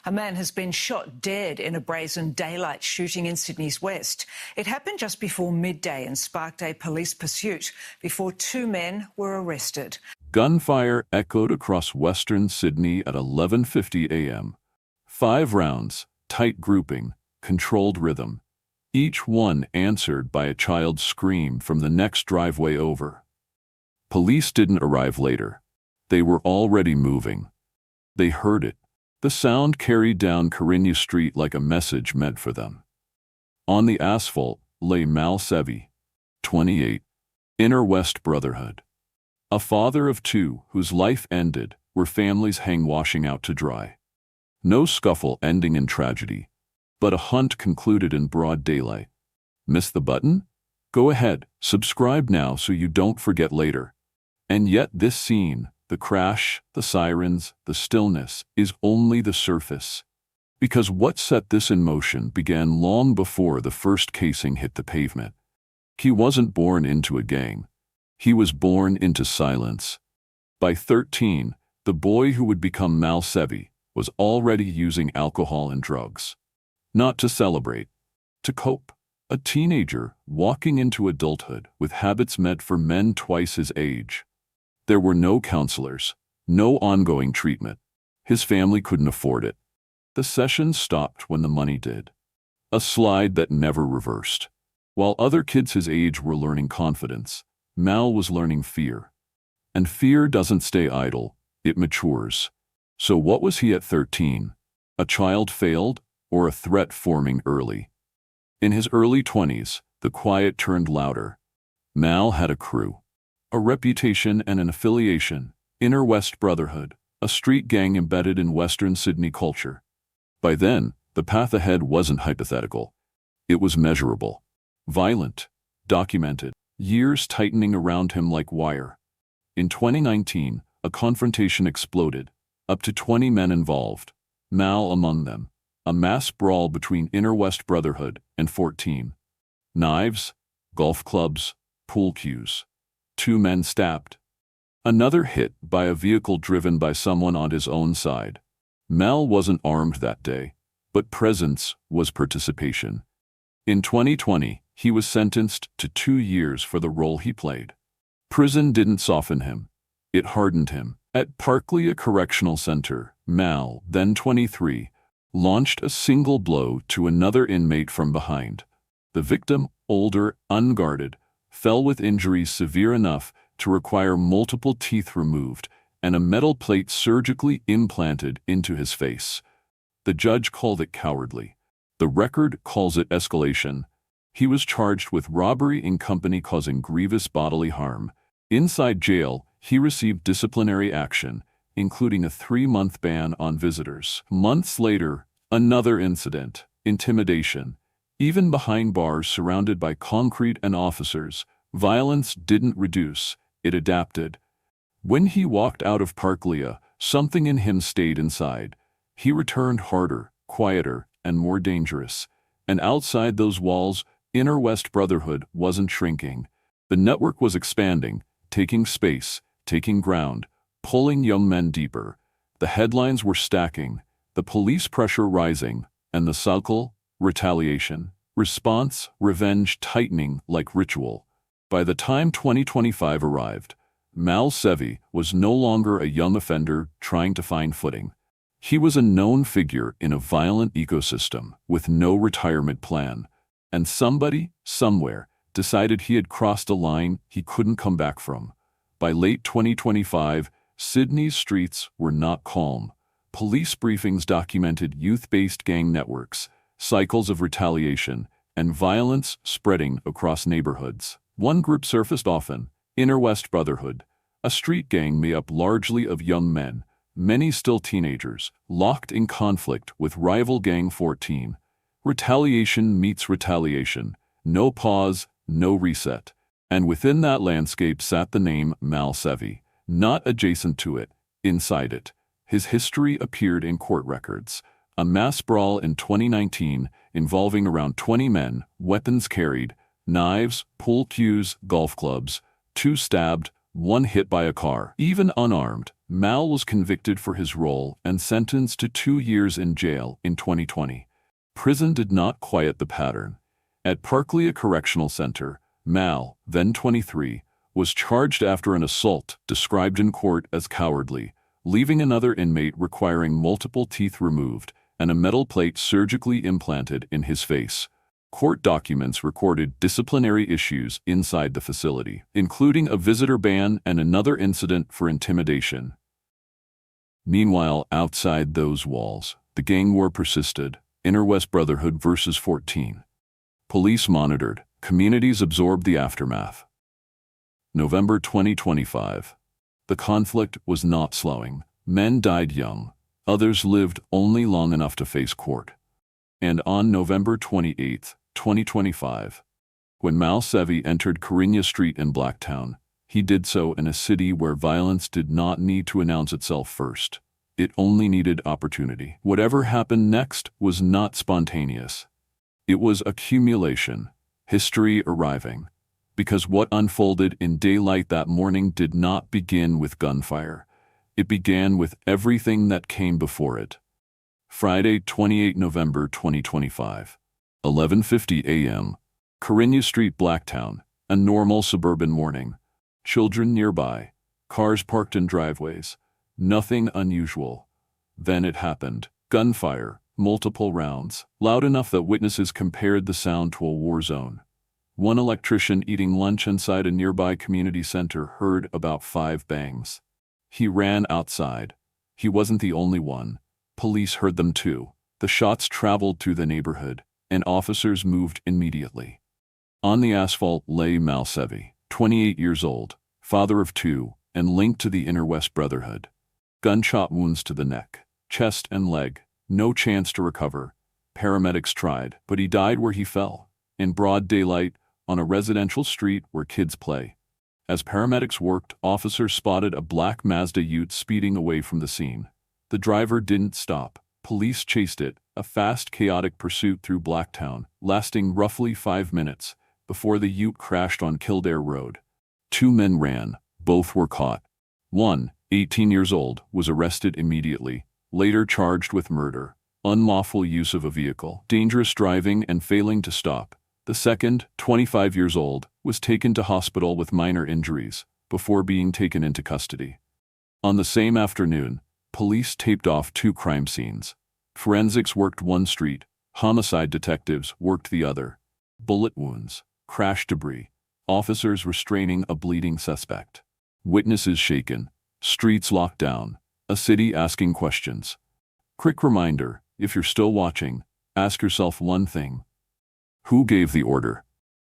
A man has been shot dead in a brazen daylight shooting in Sydney's west. It happened just before midday and sparked a police pursuit before two men were arrested. Gunfire echoed across western Sydney at 11:50 a.m. 5 rounds, tight grouping, controlled rhythm. Each one answered by a child's scream from the next driveway over. Police didn't arrive later. They were already moving. They heard it. The sound carried down Carignan Street like a message meant for them. On the asphalt lay Seve, 28, Inner West Brotherhood. A father of two whose life ended where families hang washing out to dry. No scuffle ending in tragedy, but a hunt concluded in broad daylight. Miss the button? Go ahead, subscribe now so you don't forget later. And yet this scene, the crash, the sirens, the stillness, is only the surface. Because what set this in motion began long before the first casing hit the pavement. He wasn't born into a gang. He was born into silence. By 13, the boy who would become Seve was already using alcohol and drugs. Not to celebrate, to cope. A teenager walking into adulthood with habits meant for men twice his age. There were no counselors, no ongoing treatment. His family couldn't afford it. The session stopped when the money did. A slide that never reversed. While other kids his age were learning confidence, Mal was learning fear. And fear doesn't stay idle, it matures. So what was he at 13? A child failed, or a threat forming early? In his early 20s, the quiet turned louder. Mal had a crew. A reputation and an affiliation, Inner West Brotherhood, a street gang embedded in Western Sydney culture. By then, the path ahead wasn't hypothetical. It was measurable. Violent. Documented. Years tightening around him like wire. In 2019, a confrontation exploded. Up to 20 men involved. Mal among them. A mass brawl between Inner West Brotherhood and 14. Knives, golf clubs, pool cues. 2 men stabbed. Another hit by a vehicle driven by someone on his own side. Mal wasn't armed that day, but presence was participation. In 2020, he was sentenced to 2 years for the role he played. Prison didn't soften him. It hardened him. At Parkleya Correctional Center, Mal, then 23, launched a single blow to another inmate from behind. The victim, older, unguarded, fell with injuries severe enough to require multiple teeth removed and a metal plate surgically implanted into his face. The judge called it cowardly. The record calls it escalation. He was charged with robbery in company causing grievous bodily harm. Inside jail, he received disciplinary action, including a 3-month ban on visitors. Months later, another incident, intimidation. Even behind bars surrounded by concrete and officers, violence didn't reduce, it adapted. When he walked out of Parkleya, something in him stayed inside. He returned harder, quieter, and more dangerous. And outside those walls, Inner West Brotherhood wasn't shrinking. The network was expanding, taking space, taking ground, pulling young men deeper. The headlines were stacking, the police pressure rising, and the cycle, retaliation, response, revenge tightening like ritual. By the time 2025 arrived, Seve was no longer a young offender trying to find footing. He was a known figure in a violent ecosystem with no retirement plan. And somebody, somewhere, decided he had crossed a line he couldn't come back from. By late 2025, Sydney's streets were not calm. Police briefings documented youth-based gang networks, cycles of retaliation, and violence spreading across neighborhoods. One group surfaced often, Inner West Brotherhood, a street gang made up largely of young men, many still teenagers, locked in conflict with rival Gang 14. Retaliation meets retaliation, no pause, no reset. And within that landscape sat the name Seve, not adjacent to it, inside it. His history appeared in court records. A mass brawl in 2019 involving around 20 men, weapons carried, knives, pool cues, golf clubs, 2 stabbed, one hit by a car. Even unarmed, Mal was convicted for his role and sentenced to 2 years in jail in 2020. Prison did not quiet the pattern. At Parklea Correctional Center, Mal, then 23, was charged after an assault described in court as cowardly, leaving another inmate requiring multiple teeth removed and a metal plate surgically implanted in his face. Court documents recorded disciplinary issues inside the facility, including a visitor ban and another incident for intimidation. Meanwhile, outside those walls, the gang war persisted. Inner West Brotherhood versus 14. Police monitored, communities absorbed the aftermath. November 2025. The conflict was not slowing. Men died young. Others lived only long enough to face court. And on November 28, 2025, when Mal Seve entered Carinya Street in Blacktown, he did so in a city where violence did not need to announce itself first. It only needed opportunity. Whatever happened next was not spontaneous. It was accumulation, history arriving. Because what unfolded in daylight that morning did not begin with gunfire. It began with everything that came before it. Friday, 28 November 2025. 11:50 a.m. Carinya Street, Blacktown, a normal suburban morning. Children nearby, cars parked in driveways. Nothing unusual. Then it happened. Gunfire, multiple rounds, loud enough that witnesses compared the sound to a war zone. One electrician eating lunch inside a nearby community center heard about 5 bangs. He ran outside. He wasn't the only one. Police heard them too. The shots traveled through the neighborhood, and officers moved immediately. On the asphalt lay Mal Seve, 28 years old, father of 2, and linked to the Inner West Brotherhood. Gunshot wounds to the neck, chest, and leg. No chance to recover. Paramedics tried, but he died where he fell, in broad daylight, on a residential street where kids play. As paramedics worked, officers spotted a black Mazda Ute speeding away from the scene. The driver didn't stop. Police chased it, a fast, chaotic pursuit through Blacktown, lasting roughly 5 minutes, before the Ute crashed on Kildare Road. 2 men ran. Both were caught. One, 18 years old, was arrested immediately, later charged with murder, unlawful use of a vehicle, dangerous driving, and failing to stop. The second, 25 years old, was taken to hospital with minor injuries, before being taken into custody. On the same afternoon, police taped off 2 crime scenes. Forensics worked one street, homicide detectives worked the other. Bullet wounds, crash debris, officers restraining a bleeding suspect. Witnesses shaken, streets locked down, a city asking questions. Quick reminder, if you're still watching, ask yourself one thing. Who gave the order?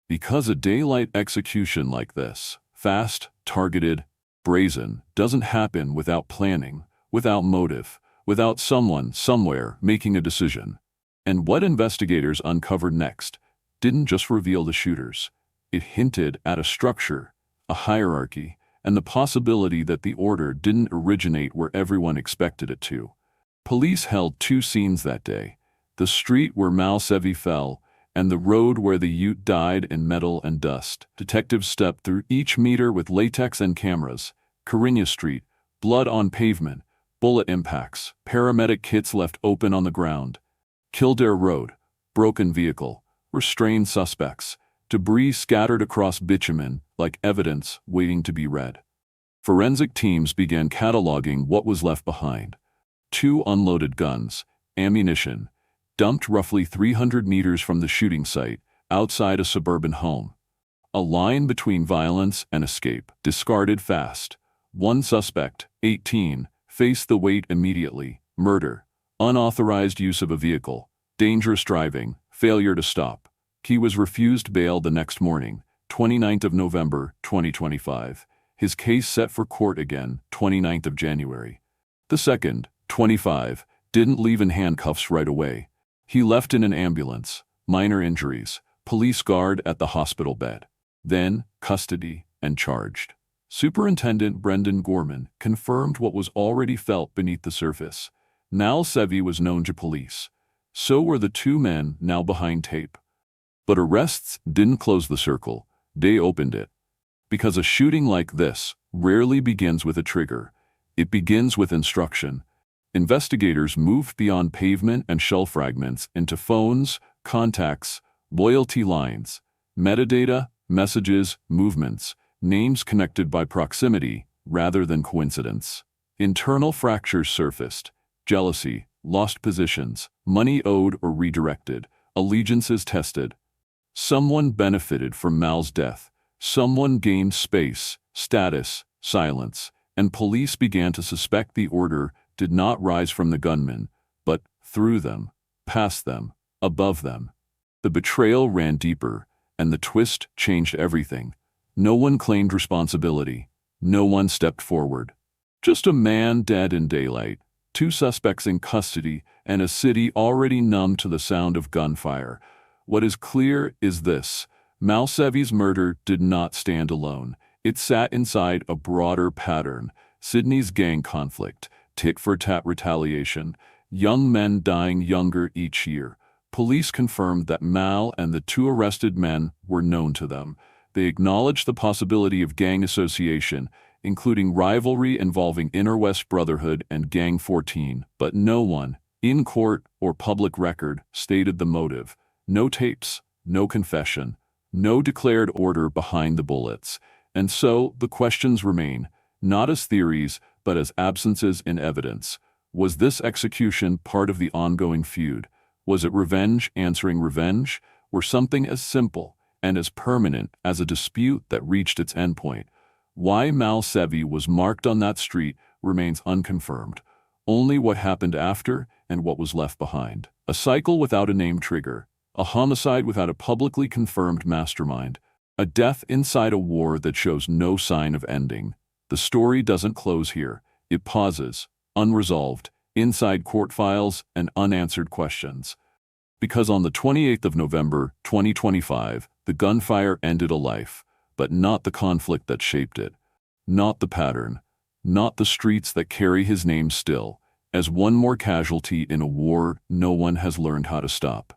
Because a daylight execution like this, fast, targeted, brazen, doesn't happen without planning, without motive, without someone, somewhere, making a decision. And what investigators uncovered next didn't just reveal the shooters. It hinted at a structure, a hierarchy, and the possibility that the order didn't originate where everyone expected it to. Police held 2 scenes that day: the street where Mal Seve fell, and the road where the Ute died in metal and dust. Detectives stepped through each meter with latex and cameras. Carinya Street, blood on pavement, bullet impacts, paramedic kits left open on the ground. Kildare Road, broken vehicle, restrained suspects, debris scattered across bitumen like evidence waiting to be read. Forensic teams began cataloging what was left behind. 2 unloaded guns, ammunition, dumped roughly 300 meters from the shooting site, outside a suburban home. A line between violence and escape, discarded fast. 1 suspect, 18, faced the weight immediately: murder, unauthorized use of a vehicle, dangerous driving, failure to stop. He was refused bail the next morning, 29th of November, 2025. His case set for court again, 29th of January. The second, 25, didn't leave in handcuffs right away. He left in an ambulance, minor injuries, police guard at the hospital bed. Then, custody and charged. Superintendent Brendan Gorman confirmed what was already felt beneath the surface. Mal Seve was known to police. So were the 2 men now behind tape. But arrests didn't close the circle, they opened it. Because a shooting like this rarely begins with a trigger. It begins with instruction. Investigators moved beyond pavement and shell fragments into phones, contacts, loyalty lines, metadata, messages, movements, names connected by proximity rather than coincidence. Internal fractures surfaced: jealousy, lost positions, money owed or redirected, allegiances tested. Someone benefited from Mal's death. Someone gained space, status, silence, and police began to suspect the order did not rise from the gunmen, but through them, past them, above them. The betrayal ran deeper, and the twist changed everything. No one claimed responsibility. No one stepped forward. Just a man dead in daylight, 2 suspects in custody, and a city already numb to the sound of gunfire. What is clear is this: Mal Seve's murder did not stand alone. It sat inside a broader pattern: Sydney's gang conflict, tit-for-tat retaliation, young men dying younger each year. Police confirmed that Mal and the 2 arrested men were known to them. They acknowledged the possibility of gang association, including rivalry involving Inner West Brotherhood and Gang 14, but no one, in court or public record, stated the motive. No tapes, no confession, no declared order behind the bullets. And so the questions remain, not as theories, but as absences in evidence. Was this execution part of the ongoing feud? Was it revenge answering revenge, or something as simple and as permanent as a dispute that reached its endpoint? Why Mal Seve was marked on that street remains unconfirmed. Only what happened after and what was left behind. A cycle without a named trigger. A homicide without a publicly confirmed mastermind. A death inside a war that shows no sign of ending. The story doesn't close here. It pauses, unresolved, inside court files and unanswered questions. Because on the 28th of November, 2025, the gunfire ended a life, but not the conflict that shaped it. Not the pattern. Not the streets that carry his name still, as one more casualty in a war no one has learned how to stop.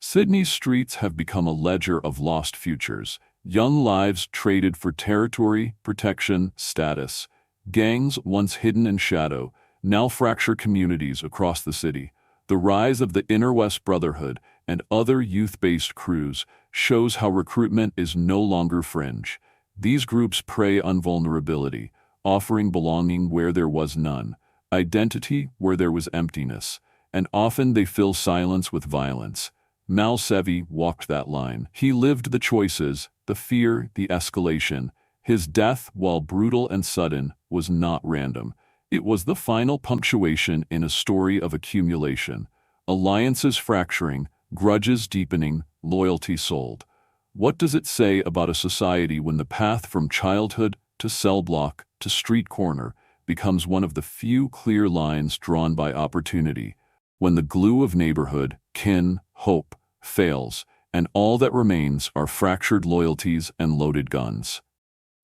Sydney's streets have become a ledger of lost futures, young lives traded for territory, protection, status. Gangs once hidden in shadow now fracture communities across the city. The rise of the Inner West Brotherhood and other youth-based crews shows how recruitment is no longer fringe. These groups prey on vulnerability, offering belonging where there was none, identity where there was emptiness, and often they fill silence with violence. Mal Seve walked that line. He lived the choices, the fear, the escalation. His death, while brutal and sudden, was not random. It was the final punctuation in a story of accumulation. Alliances fracturing, grudges deepening, loyalty sold. What does it say about a society when the path from childhood to cell block to street corner becomes one of the few clear lines drawn by opportunity? When the glue of neighborhood, kin, hope, fails, and all that remains are fractured loyalties and loaded guns.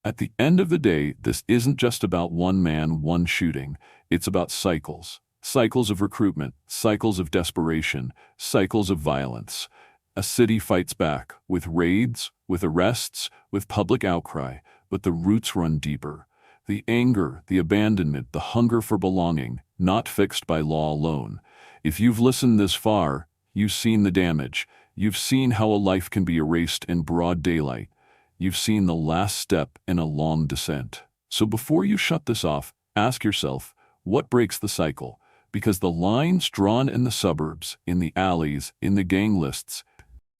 At the end of the day, this isn't just about one man, one shooting. It's about cycles. Cycles of recruitment, cycles of desperation, cycles of violence. A city fights back, with raids, with arrests, with public outcry, but the roots run deeper. The anger, the abandonment, the hunger for belonging, not fixed by law alone. If you've listened this far, you've seen the damage. You've seen how a life can be erased in broad daylight. You've seen the last step in a long descent. So before you shut this off, ask yourself, what breaks the cycle? Because the lines drawn in the suburbs, in the alleys, in the gang lists,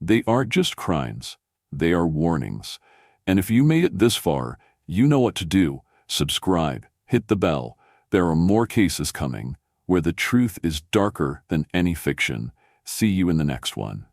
they aren't just crimes. They are warnings. And if you made it this far, you know what to do. Subscribe, hit the bell. There are more cases coming, where the truth is darker than any fiction. See you in the next one.